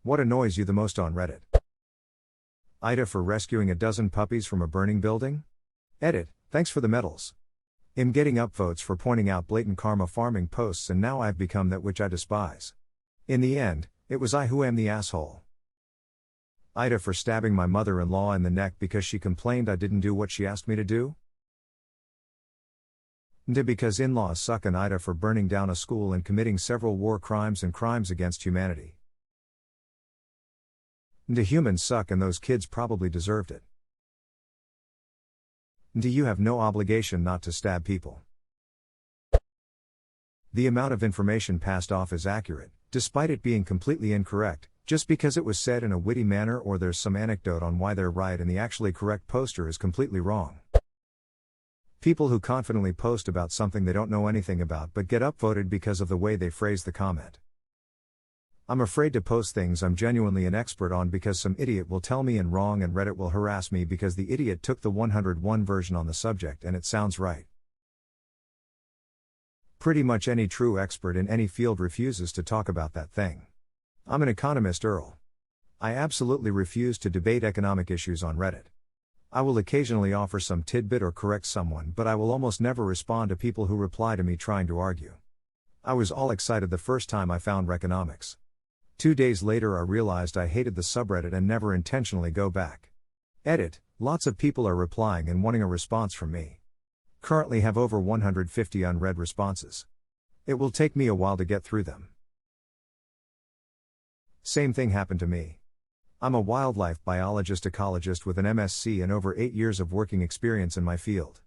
What annoys you the most on Reddit? Ida for rescuing a dozen puppies from a burning building? Edit, thanks for the medals. I'm getting upvotes for pointing out blatant karma farming posts, and now I've become that which I despise. In the end, it was I who am the asshole. Ida for stabbing my mother-in-law in the neck because she complained I didn't do what she asked me to do? Because in-laws suck, and Ida for burning down a school and committing several war crimes and crimes against humanity. Humans suck, and those kids probably deserved it. You have no obligation not to stab people. The amount of information passed off is accurate, despite it being completely incorrect, just because it was said in a witty manner or there's some anecdote on why they're right and the actually correct poster is completely wrong. People who confidently post about something they don't know anything about but get upvoted because of the way they phrase the comment. I'm afraid to post things I'm genuinely an expert on because some idiot will tell me I'm wrong, and Reddit will harass me because the idiot took the 101 version on the subject and it sounds right. Pretty much any true expert in any field refuses to talk about that thing. I'm an economist, Earl. I absolutely refuse to debate economic issues on Reddit. I will occasionally offer some tidbit or correct someone, but I will almost never respond to people who reply to me trying to argue. I was all excited the first time I found Reconomics. 2 days later I realized I hated the subreddit and never intentionally go back. Edit, lots of people are replying and wanting a response from me. Currently have over 150 unread responses. It will take me a while to get through them. Same thing happened to me. I'm a wildlife biologist ecologist with an MSc and over 8 years of working experience in my field.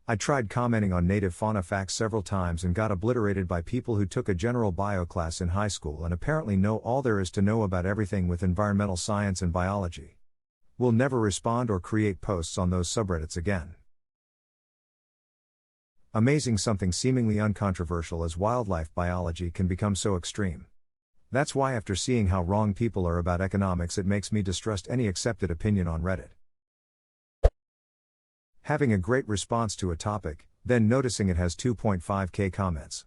I tried commenting on native fauna facts several times and got obliterated by people who took a general bio class in high school and apparently know all there is to know about everything with environmental science and biology. Will never respond or create posts on those subreddits again. Amazing, something seemingly uncontroversial as wildlife biology can become so extreme. That's why after seeing how wrong people are about economics, it makes me distrust any accepted opinion on Reddit. Having a great response to a topic, then noticing it has 2.5k comments.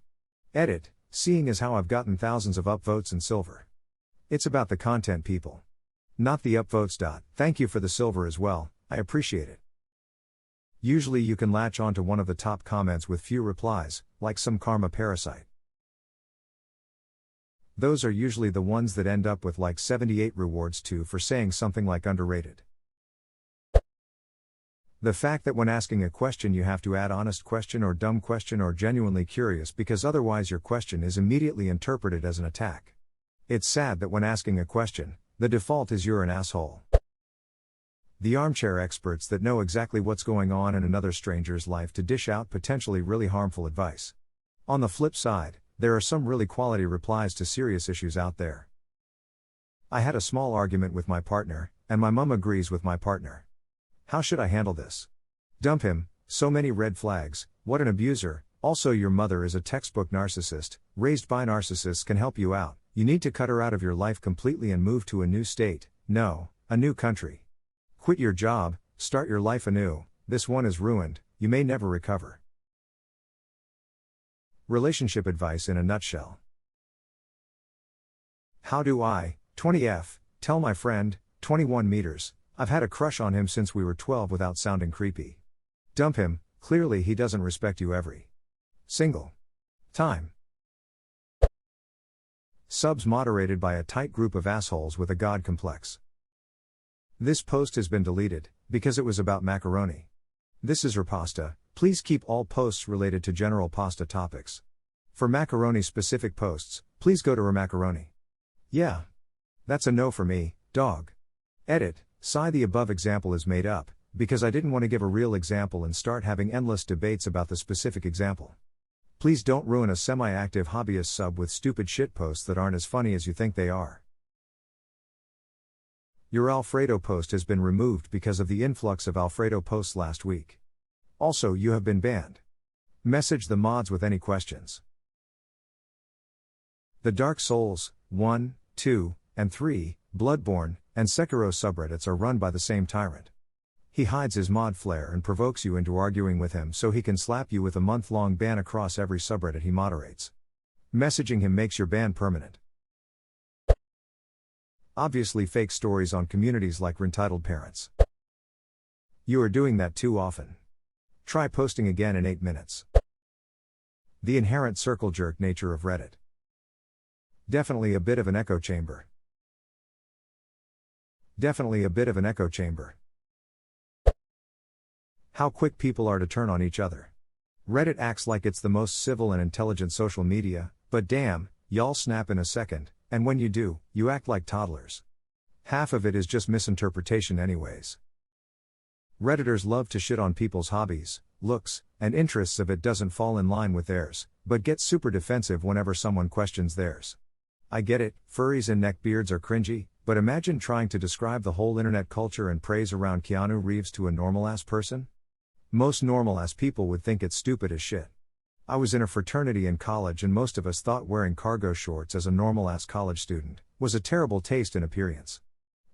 Edit, seeing as how I've gotten thousands of upvotes and silver. It's about the content, people. Not the upvotes. Thank you for the silver as well, I appreciate it. Usually you can latch onto one of the top comments with few replies, like some karma parasite. Those are usually the ones that end up with like 78 rewards too for saying something like underrated. The fact that when asking a question you have to add honest question or dumb question or genuinely curious, because otherwise your question is immediately interpreted as an attack. It's sad that when asking a question, the default is you're an asshole. The armchair experts that know exactly what's going on in another stranger's life to dish out potentially really harmful advice. On the flip side, there are some really quality replies to serious issues out there. I had a small argument with my partner, and my mum agrees with my partner. How should I handle this? Dump him, so many red flags, what an abuser, also your mother is a textbook narcissist, raised by narcissists can help you out, you need to cut her out of your life completely and move to a new state, no, a new country. Quit your job, start your life anew, this one is ruined, you may never recover. Relationship advice in a nutshell. How do I, 20F, tell my friend, 21 meters, I've had a crush on him since we were 12 without sounding creepy? Dump him, clearly he doesn't respect you every single time. Subs moderated by a tight group of assholes with a god complex. This post has been deleted, because it was about macaroni. This is Repasta, please keep all posts related to general pasta topics. For macaroni specific posts, please go to Remacaroni. Yeah. That's a no for me, dog. Edit, sigh, the above example is made up, because I didn't want to give a real example and start having endless debates about the specific example. Please don't ruin a semi-active hobbyist sub with stupid shitposts that aren't as funny as you think they are. Your Alfredo post has been removed because of the influx of Alfredo posts last week. Also, you have been banned. Message the mods with any questions. The Dark Souls 1, 2, and 3, Bloodborne, and Sekiro subreddits are run by the same tyrant. He hides his mod flair and provokes you into arguing with him so he can slap you with a month-long ban across every subreddit he moderates. Messaging him makes your ban permanent. Obviously fake stories on communities like entitled parents. You are doing that too often. Try posting again in 8 minutes. The inherent circle jerk nature of Reddit. Definitely a bit of an echo chamber. Definitely a bit of an echo chamber. How quick people are to turn on each other. Reddit acts like it's the most civil and intelligent social media, but damn, y'all snap in a second, and when you do, you act like toddlers. Half of it is just misinterpretation anyways. Redditors love to shit on people's hobbies, looks, and interests if it doesn't fall in line with theirs, but get super defensive whenever someone questions theirs. I get it, furries and neckbeards are cringy, but imagine trying to describe the whole internet culture and praise around Keanu Reeves to a normal-ass person? Most normal-ass people would think it's stupid as shit. I was in a fraternity in college and most of us thought wearing cargo shorts as a normal-ass college student was a terrible taste in appearance.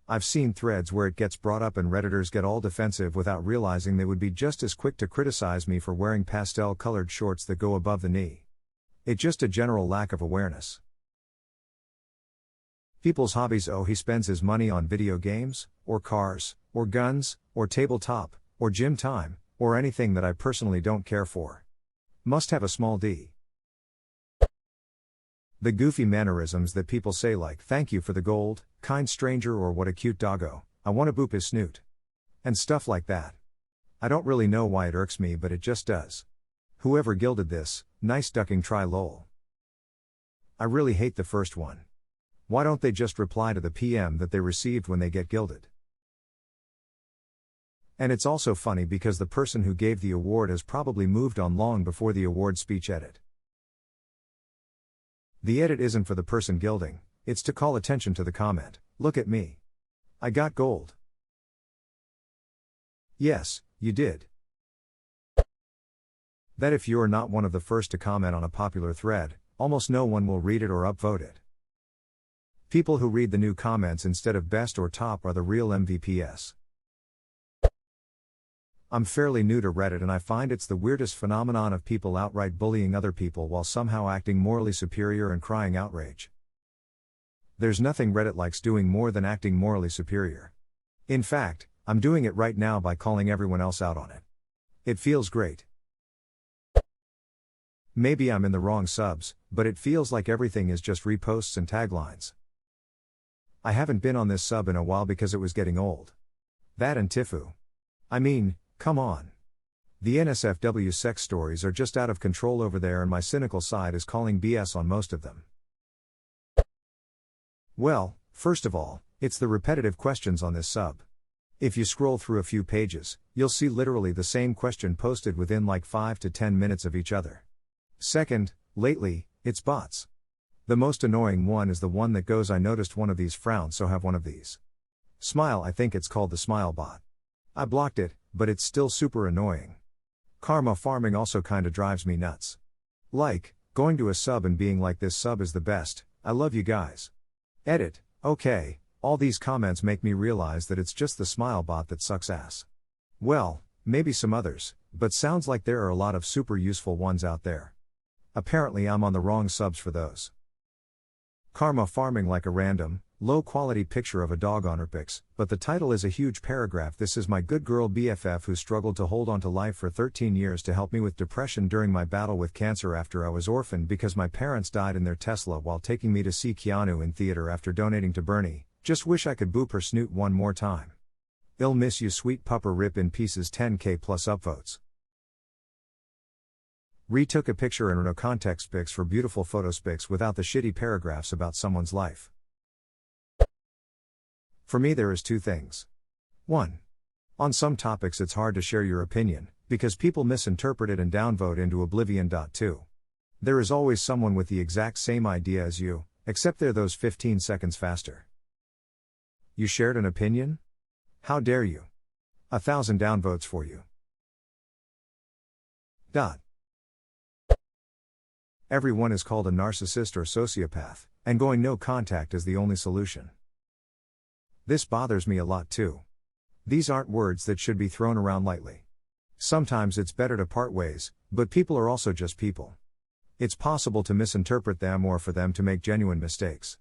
I've seen threads where it gets brought up and Redditors get all defensive without realizing they would be just as quick to criticize me for wearing pastel-colored shorts that go above the knee. It's just a general lack of awareness. People's hobbies. Oh, he spends his money on video games, or cars, or guns, or tabletop, or gym time, or anything that I personally don't care for. Must have a small d. The goofy mannerisms that people say like thank you for the gold, kind stranger, or what a cute doggo, I wanna boop his snoot. And stuff like that. I don't really know why it irks me, but it just does. Whoever gilded this, nice ducking try lol. I really hate the first one. Why don't they just reply to the PM that they received when they get gilded? And it's also funny because the person who gave the award has probably moved on long before the award speech edit. The edit isn't for the person gilding, it's to call attention to the comment, look at me. I got gold. Yes, you did. That if you're not one of the first to comment on a popular thread, almost no one will read it or upvote it. People who read the new comments instead of best or top are the real MVPs. I'm fairly new to Reddit and I find it's the weirdest phenomenon of people outright bullying other people while somehow acting morally superior and crying outrage. There's nothing Reddit likes doing more than acting morally superior. In fact, I'm doing it right now by calling everyone else out on it. It feels great. Maybe I'm in the wrong subs, but it feels like everything is just reposts and taglines. I haven't been on this sub in a while because it was getting old. That and Tifu. I mean, come on. The NSFW sex stories are just out of control over there and my cynical side is calling BS on most of them. Well, first of all, it's the repetitive questions on this sub. If you scroll through a few pages, you'll see literally the same question posted within like 5 to 10 minutes of each other. Second, lately, it's bots. The most annoying one is the one that goes I noticed one of these frowns so have one of these. Smile, I think it's called the smile bot. I blocked it, but it's still super annoying. Karma farming also kinda drives me nuts. Like, going to a sub and being like this sub is the best, I love you guys. Edit, okay, all these comments make me realize that it's just the smile bot that sucks ass. Well, maybe some others, but sounds like there are a lot of super useful ones out there. Apparently I'm on the wrong subs for those. Karma farming like a random, low-quality picture of a dog on her pics, but the title is a huge paragraph. This is my good girl BFF who struggled to hold on to life for 13 years to help me with depression during my battle with cancer after I was orphaned because my parents died in their Tesla while taking me to see Keanu in theater after donating to Bernie. Just wish I could boop her snoot one more time. Ill miss you sweet pupper, rip in pieces. 10k plus upvotes. Retook a picture and no context pics for beautiful photo spics without the shitty paragraphs about someone's life. For me there is two things. 1. On some topics it's hard to share your opinion, because people misinterpret it and downvote into oblivion. 2. There is always someone with the exact same idea as you, except they're those 15 seconds faster. You shared an opinion? How dare you? 1,000 downvotes for you. Everyone is called a narcissist or sociopath, and going no contact is the only solution. This bothers me a lot too. These aren't words that should be thrown around lightly. Sometimes it's better to part ways, but people are also just people. It's possible to misinterpret them or for them to make genuine mistakes.